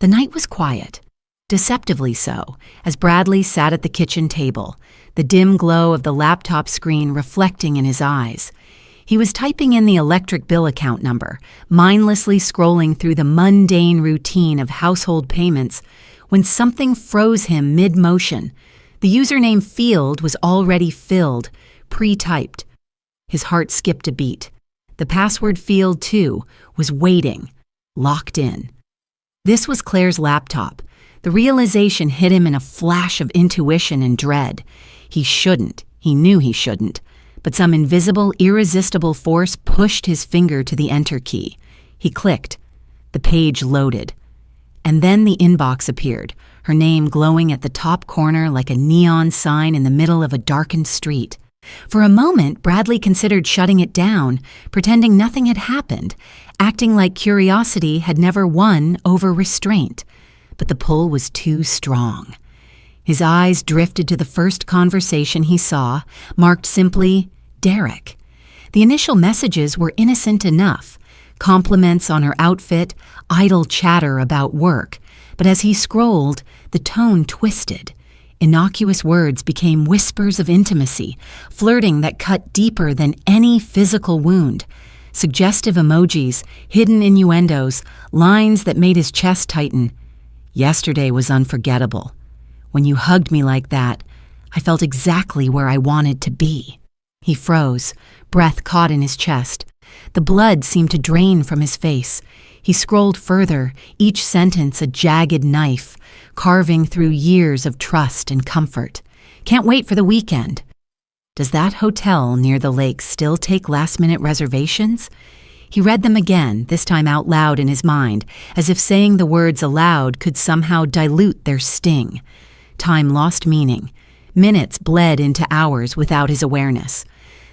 The night was quiet, deceptively so, as Bradley sat at the kitchen table, the dim glow of the laptop screen reflecting in his eyes. He was typing in the electric bill account number, mindlessly scrolling through the mundane routine of household payments, when something froze him mid-motion. The username field was already filled, pre-typed. His heart skipped a beat. The password field, too, was waiting, locked in. This was Claire's laptop. The realization hit him in a flash of intuition and dread. He knew he shouldn't, but some invisible, irresistible force pushed his finger to the enter key. He clicked. The page loaded. And then the inbox appeared, her name glowing at the top corner like a neon sign in the middle of a darkened street. For a moment, Bradley considered shutting it down, pretending nothing had happened, acting like curiosity had never won over restraint. But the pull was too strong. His eyes drifted to the first conversation he saw, marked simply, Derek. The initial messages were innocent enough, compliments on her outfit, idle chatter about work. But as he scrolled, the tone twisted. Innocuous words became whispers of intimacy, flirting that cut deeper than any physical wound. Suggestive emojis, hidden innuendos, lines that made his chest tighten. Yesterday was unforgettable. When you hugged me like that, I felt exactly where I wanted to be. He froze, breath caught in his chest. The blood seemed to drain from his face. He scrolled further, each sentence a jagged knife, carving through years of trust and comfort. Can't wait for the weekend. Does that hotel near the lake still take last-minute reservations? He read them again, this time out loud in his mind, as if saying the words aloud could somehow dilute their sting. Time lost meaning. Minutes bled into hours without his awareness.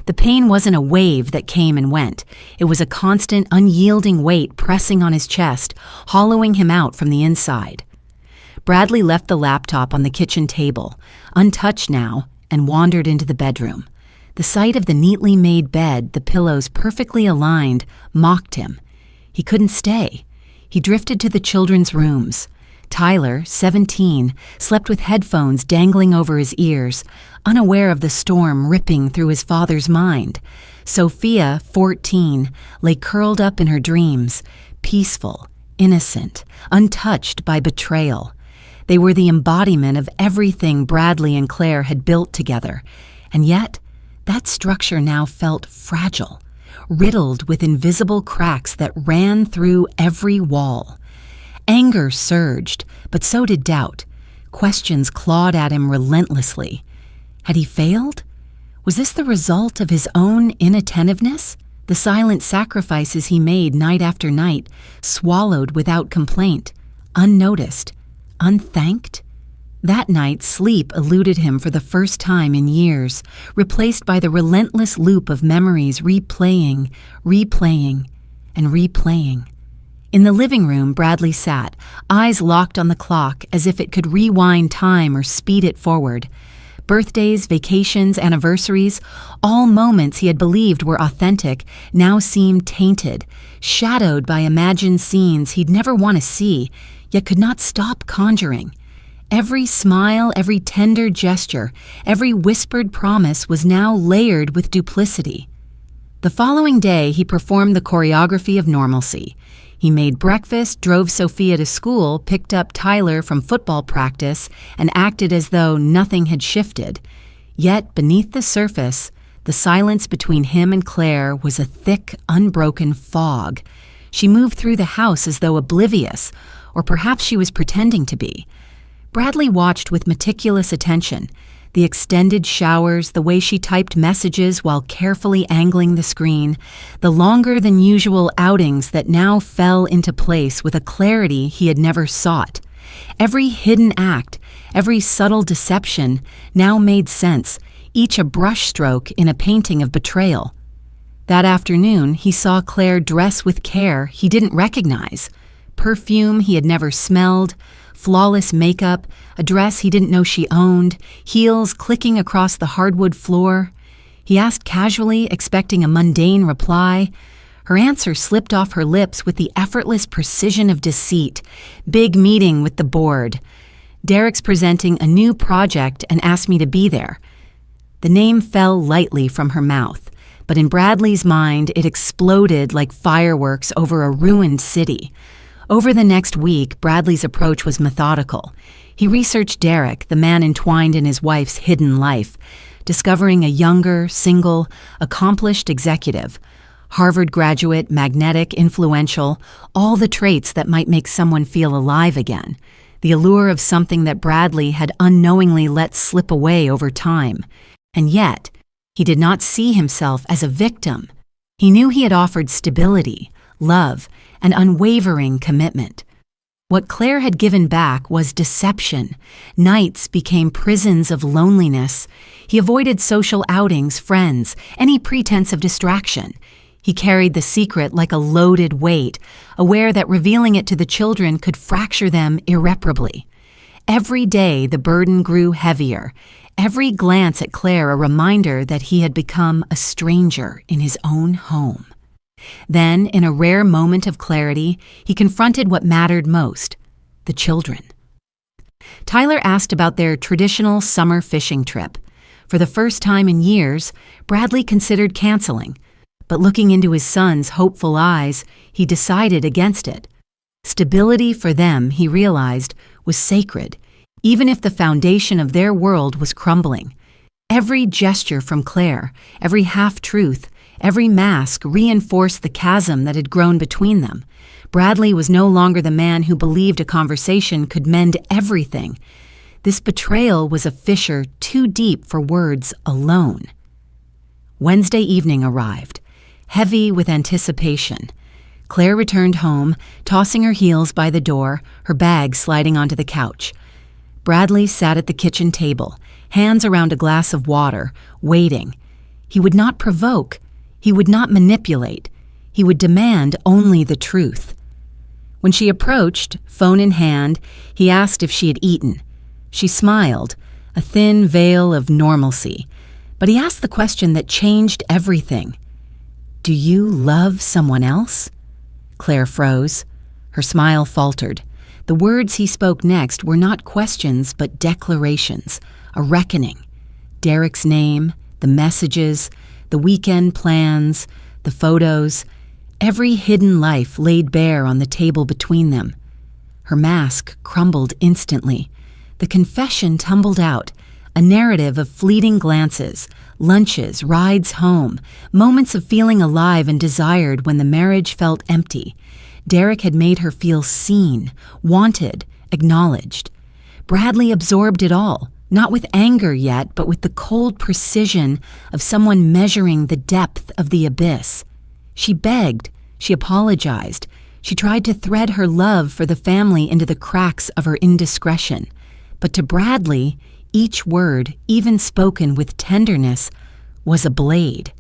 The pain wasn't a wave that came and went. It was a constant, unyielding weight pressing on his chest, hollowing him out from the inside. Bradley left the laptop on the kitchen table, untouched now, and wandered into the bedroom. The sight of the neatly made bed, the pillows perfectly aligned, mocked him. He couldn't stay. He drifted to the children's rooms. Tyler, 17, slept with headphones dangling over his ears, unaware of the storm ripping through his father's mind. Sophia, 14, lay curled up in her dreams, peaceful, innocent, untouched by betrayal. They were the embodiment of everything Bradley and Claire had built together, and yet that structure now felt fragile, riddled with invisible cracks that ran through every wall. Anger surged, but so did doubt. Questions clawed at him relentlessly. Had he failed? Was this the result of his own inattentiveness? The silent sacrifices he made night after night, swallowed without complaint, unnoticed, unthanked? That night, sleep eluded him for the first time in years, replaced by the relentless loop of memories replaying, and replaying. In the living room, Bradley sat, eyes locked on the clock as if it could rewind time or speed it forward. Birthdays, vacations, anniversaries, all moments he had believed were authentic, now seemed tainted, shadowed by imagined scenes he'd never want to see, yet could not stop conjuring. Every smile, every tender gesture, every whispered promise was now layered with duplicity. The following day, he performed the choreography of normalcy. He made breakfast, drove Sophia to school, picked up Tyler from football practice, and acted as though nothing had shifted. Yet, beneath the surface, the silence between him and Claire was a thick, unbroken fog. She moved through the house as though oblivious, or perhaps she was pretending to be. Bradley watched with meticulous attention. The extended showers, the way she typed messages while carefully angling the screen, the longer-than-usual outings that now fell into place with a clarity he had never sought. Every hidden act, every subtle deception now made sense, each a brushstroke in a painting of betrayal. That afternoon, he saw Claire dress with care he didn't recognize, perfume he had never smelled, flawless makeup, a dress he didn't know she owned, heels clicking across the hardwood floor. He asked casually, expecting a mundane reply. Her answer slipped off her lips with the effortless precision of deceit. "Big meeting with the board. Derek's presenting a new project and asked me to be there." The name fell lightly from her mouth, but in Bradley's mind it exploded like fireworks over a ruined city. Over the next week, Bradley's approach was methodical. He researched Derek, the man entwined in his wife's hidden life, discovering a younger, single, accomplished executive. Harvard graduate, magnetic, influential, all the traits that might make someone feel alive again. The allure of something that Bradley had unknowingly let slip away over time. And yet, he did not see himself as a victim. He knew he had offered stability, love, and unwavering commitment. What Claire had given back was deception. Nights became prisons of loneliness. He avoided social outings, friends, any pretense of distraction. He carried the secret like a loaded weight, aware that revealing it to the children could fracture them irreparably. Every day the burden grew heavier, every glance at Claire a reminder that he had become a stranger in his own home. Then, in a rare moment of clarity, he confronted what mattered most: the children. Tyler asked about their traditional summer fishing trip. For the first time in years, Bradley considered canceling, but looking into his son's hopeful eyes, he decided against it. Stability for them, he realized, was sacred, even if the foundation of their world was crumbling. Every gesture from Claire, every half-truth, every mask reinforced the chasm that had grown between them. Bradley was no longer the man who believed a conversation could mend everything. This betrayal was a fissure too deep for words alone. Wednesday evening arrived, heavy with anticipation. Claire returned home, tossing her heels by the door, her bag sliding onto the couch. Bradley sat at the kitchen table, hands around a glass of water, waiting. He would not provoke. He would not manipulate. He would demand only the truth. When she approached, phone in hand, he asked if she had eaten. She smiled, a thin veil of normalcy. But he asked the question that changed everything. "Do you love someone else?" Claire froze. Her smile faltered. The words he spoke next were not questions but declarations, a reckoning. Derek's name, the messages, the weekend plans, the photos, every hidden life laid bare on the table between them. Her mask crumbled instantly. The confession tumbled out, a narrative of fleeting glances, lunches, rides home, moments of feeling alive and desired when the marriage felt empty. Derek had made her feel seen, wanted, acknowledged. Bradley absorbed it all, not with anger yet, but with the cold precision of someone measuring the depth of the abyss. She begged, she apologized, she tried to thread her love for the family into the cracks of her indiscretion. But to Bradley, each word, even spoken with tenderness, was a blade.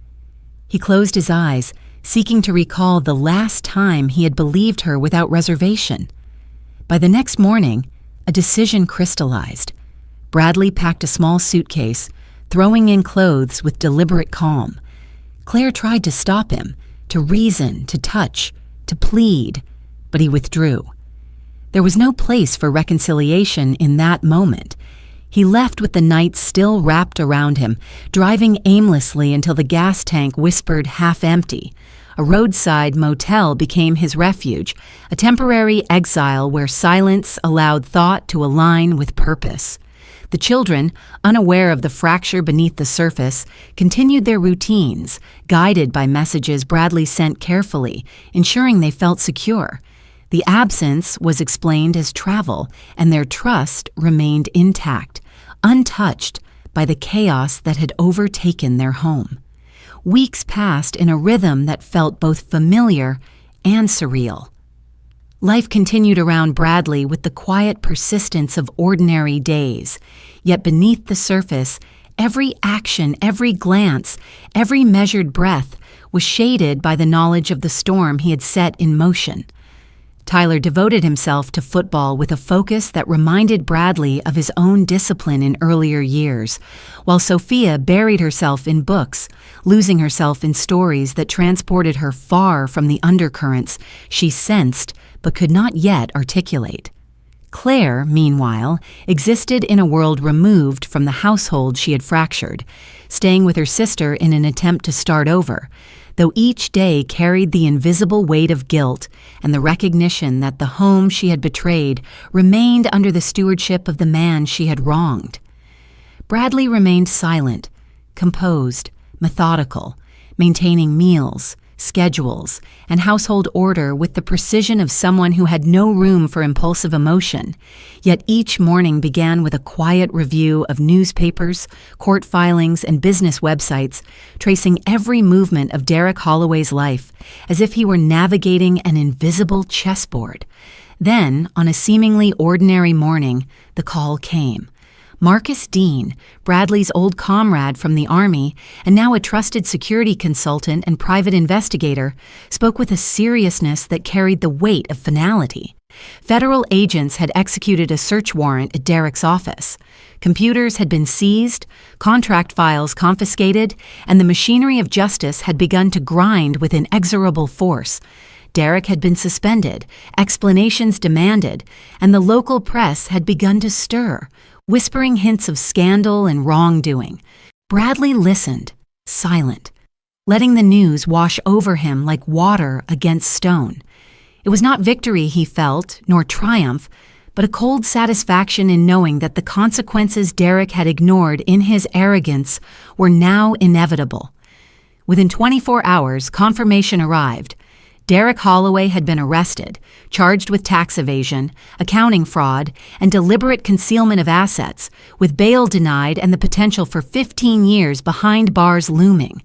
He closed his eyes, seeking to recall the last time he had believed her without reservation. By the next morning, a decision crystallized. Bradley packed a small suitcase, throwing in clothes with deliberate calm. Claire tried to stop him, to reason, to touch, to plead, but he withdrew. There was no place for reconciliation in that moment. He left with the night still wrapped around him, driving aimlessly until the gas tank whispered half empty. A roadside motel became his refuge, a temporary exile where silence allowed thought to align with purpose. The children, unaware of the fracture beneath the surface, continued their routines, guided by messages Bradley sent carefully, ensuring they felt secure. The absence was explained as travel, and their trust remained intact, untouched by the chaos that had overtaken their home. Weeks passed in a rhythm that felt both familiar and surreal. Life continued around Bradley with the quiet persistence of ordinary days, yet beneath the surface, every action, every glance, every measured breath was shaded by the knowledge of the storm he had set in motion. Tyler devoted himself to football with a focus that reminded Bradley of his own discipline in earlier years, while Sophia buried herself in books, losing herself in stories that transported her far from the undercurrents she sensed but could not yet articulate. Claire, meanwhile, existed in a world removed from the household she had fractured, staying with her sister in an attempt to start over, though each day carried the invisible weight of guilt and the recognition that the home she had betrayed remained under the stewardship of the man she had wronged. Bradley remained silent, composed, methodical, maintaining meals, schedules, and household order with the precision of someone who had no room for impulsive emotion, yet each morning began with a quiet review of newspapers, court filings, and business websites, tracing every movement of Derek Holloway's life as if he were navigating an invisible chessboard. Then, on a seemingly ordinary morning, the call came. Marcus Dean, Bradley's old comrade from the Army and now a trusted security consultant and private investigator, spoke with a seriousness that carried the weight of finality. Federal agents had executed a search warrant at Derek's office. Computers had been seized, contract files confiscated, and the machinery of justice had begun to grind with inexorable force. Derek had been suspended, explanations demanded, and the local press had begun to stir, whispering hints of scandal and wrongdoing. Bradley listened, silent, letting the news wash over him like water against stone. It was not victory he felt, nor triumph, but a cold satisfaction in knowing that the consequences Derek had ignored in his arrogance were now inevitable. Within 24 hours, confirmation arrived. Derek Holloway had been arrested, charged with tax evasion, accounting fraud, and deliberate concealment of assets, with bail denied and the potential for 15 years behind bars looming.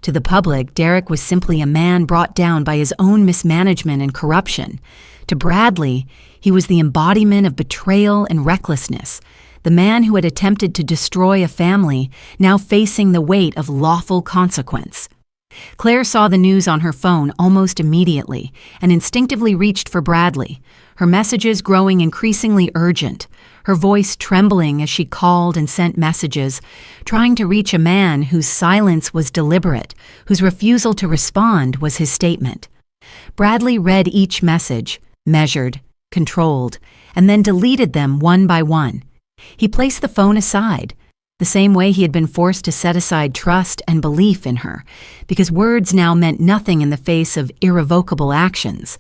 To the public, Derek was simply a man brought down by his own mismanagement and corruption. To Bradley, he was the embodiment of betrayal and recklessness, the man who had attempted to destroy a family, now facing the weight of lawful consequence. Claire saw the news on her phone almost immediately and instinctively reached for Bradley, her messages growing increasingly urgent, her voice trembling as she called and sent messages, trying to reach a man whose silence was deliberate, whose refusal to respond was his statement. Bradley read each message, measured, controlled, and then deleted them one by one. He placed the phone aside, the same way he had been forced to set aside trust and belief in her, because words now meant nothing in the face of irrevocable actions.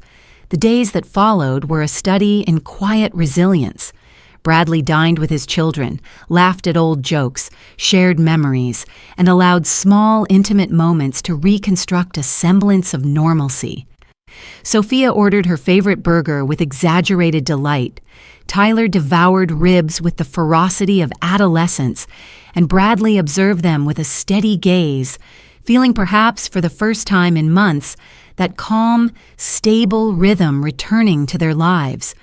The days that followed were a study in quiet resilience. Bradley dined with his children, laughed at old jokes, shared memories, and allowed small, intimate moments to reconstruct a semblance of normalcy. Sophia ordered her favorite burger with exaggerated delight. Tyler devoured ribs with the ferocity of adolescence, and Bradley observed them with a steady gaze, feeling perhaps for the first time in months that calm, stable rhythm returning to their lives.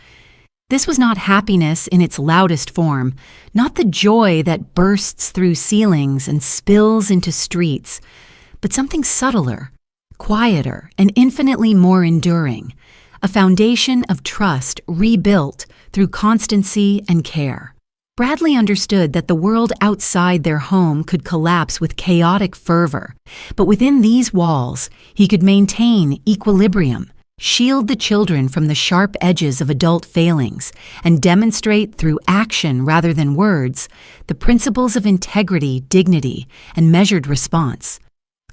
This was not happiness in its loudest form, not the joy that bursts through ceilings and spills into streets, but something subtler, quieter, and infinitely more enduring, a foundation of trust rebuilt through constancy and care. Bradley understood that the world outside their home could collapse with chaotic fervor, but within these walls he could maintain equilibrium, shield the children from the sharp edges of adult failings, and demonstrate through action rather than words the principles of integrity, dignity, and measured response.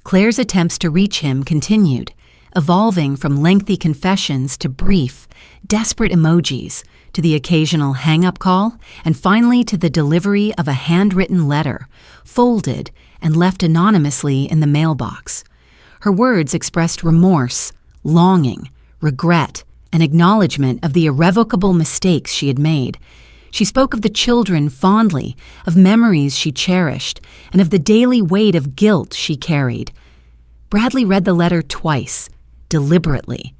Claire's attempts to reach him continued, evolving from lengthy confessions to brief, desperate emojis, to the occasional hang-up call, and finally to the delivery of a handwritten letter, folded and left anonymously in the mailbox. Her words expressed remorse, longing, regret, and acknowledgement of the irrevocable mistakes she had made. She spoke of the children fondly, of memories she cherished, and of the daily weight of guilt she carried. Bradley read the letter twice, deliberately,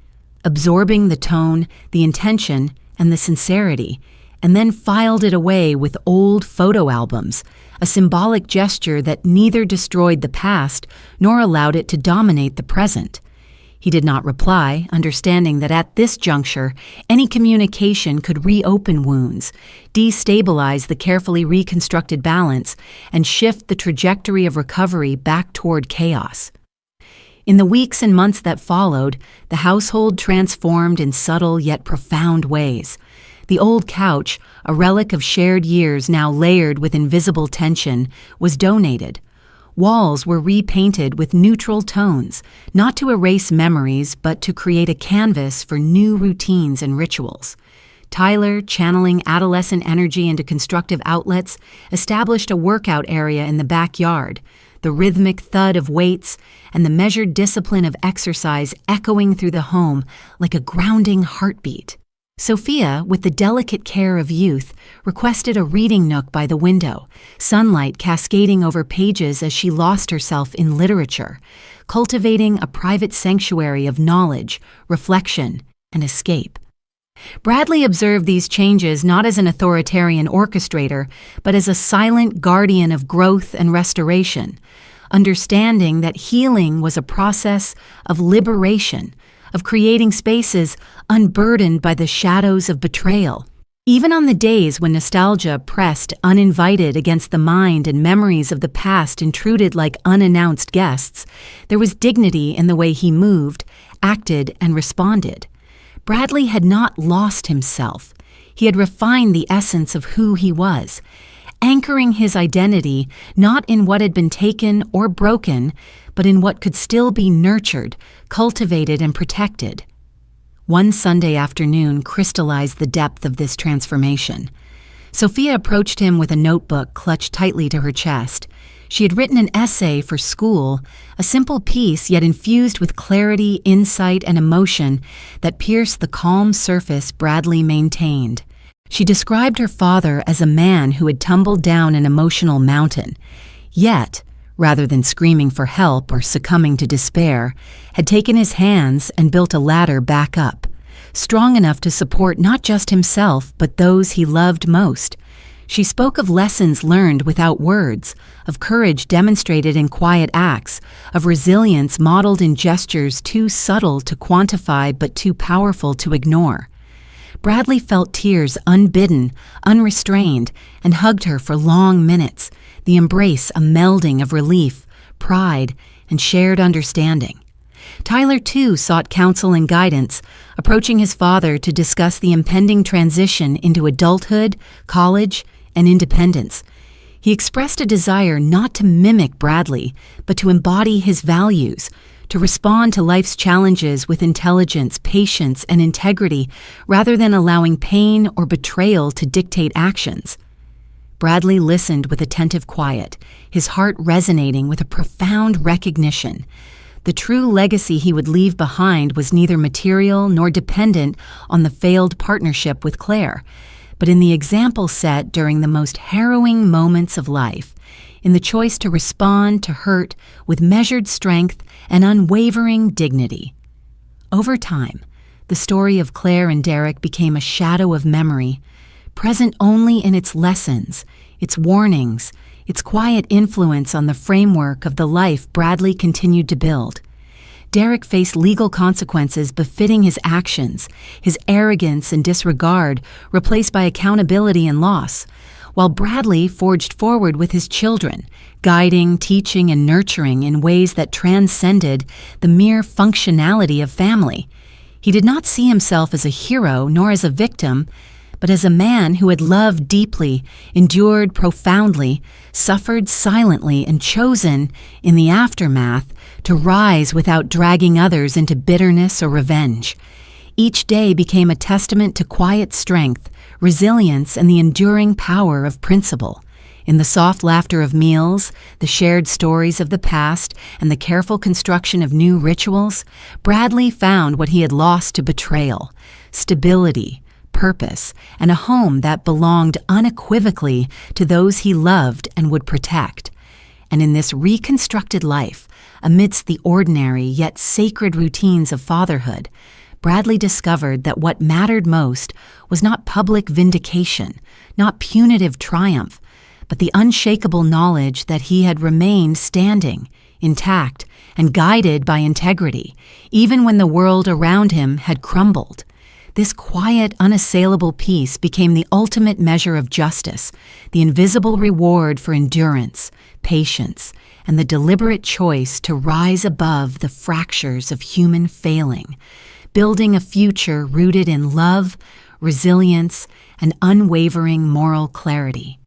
absorbing the tone, the intention, and the sincerity, and then filed it away with old photo albums, a symbolic gesture that neither destroyed the past nor allowed it to dominate the present. He did not reply, understanding that at this juncture, any communication could reopen wounds, destabilize the carefully reconstructed balance, and shift the trajectory of recovery back toward chaos. In the weeks and months that followed, the household transformed in subtle yet profound ways. The old couch, a relic of shared years now layered with invisible tension, was donated. Walls were repainted with neutral tones, not to erase memories, but to create a canvas for new routines and rituals. Tyler, channeling adolescent energy into constructive outlets, established a workout area in the backyard, the rhythmic thud of weights and the measured discipline of exercise echoing through the home like a grounding heartbeat. Sophia, with the delicate care of youth, requested a reading nook by the window, sunlight cascading over pages as she lost herself in literature, cultivating a private sanctuary of knowledge, reflection, and escape. Bradley observed these changes not as an authoritarian orchestrator, but as a silent guardian of growth and restoration, understanding that healing was a process of liberation, of creating spaces unburdened by the shadows of betrayal. Even on the days when nostalgia pressed uninvited against the mind and memories of the past intruded like unannounced guests, there was dignity in the way he moved, acted, and responded. Bradley had not lost himself. He had refined the essence of who he was, anchoring his identity not in what had been taken or broken, but in what could still be nurtured, cultivated, and protected. One Sunday afternoon crystallized the depth of this transformation. Sophia approached him with a notebook clutched tightly to her chest. She had written an essay for school, a simple piece yet infused with clarity, insight, and emotion that pierced the calm surface Bradley maintained. She described her father as a man who had tumbled down an emotional mountain, yet, rather than screaming for help or succumbing to despair, had taken his hands and built a ladder back up, strong enough to support not just himself but those he loved most. She spoke of lessons learned without words, of courage demonstrated in quiet acts, of resilience modeled in gestures too subtle to quantify but too powerful to ignore. Bradley felt tears unbidden, unrestrained, and hugged her for long minutes, the embrace a melding of relief, pride, and shared understanding. Tyler, too, sought counsel and guidance, approaching his father to discuss the impending transition into adulthood, college, and independence. He expressed a desire not to mimic Bradley, but to embody his values, to respond to life's challenges with intelligence, patience, and integrity, rather than allowing pain or betrayal to dictate actions. Bradley listened with attentive quiet, his heart resonating with a profound recognition. The true legacy he would leave behind was neither material nor dependent on the failed partnership with Claire, but in the example set during the most harrowing moments of life, in the choice to respond to hurt with measured strength and unwavering dignity. Over time, the story of Claire and Derek became a shadow of memory, present only in its lessons, its warnings, its quiet influence on the framework of the life Bradley continued to build. Derek faced legal consequences befitting his actions, his arrogance and disregard replaced by accountability and loss, while Bradley forged forward with his children, guiding, teaching, and nurturing in ways that transcended the mere functionality of family. He did not see himself as a hero nor as a victim, but as a man who had loved deeply, endured profoundly, suffered silently, and chosen, in the aftermath, to rise without dragging others into bitterness or revenge. Each day became a testament to quiet strength, resilience, and the enduring power of principle. In the soft laughter of meals, the shared stories of the past, and the careful construction of new rituals, Bradley found what he had lost to betrayal: stability, purpose, and a home that belonged unequivocally to those he loved and would protect. And in this reconstructed life, amidst the ordinary yet sacred routines of fatherhood, Bradley discovered that what mattered most was not public vindication, not punitive triumph, but the unshakable knowledge that he had remained standing intact and guided by integrity, even when the world around him had crumbled. This quiet, unassailable peace became the ultimate measure of justice, the invisible reward for endurance, patience, and the deliberate choice to rise above the fractures of human failing, building a future rooted in love, resilience, and unwavering moral clarity.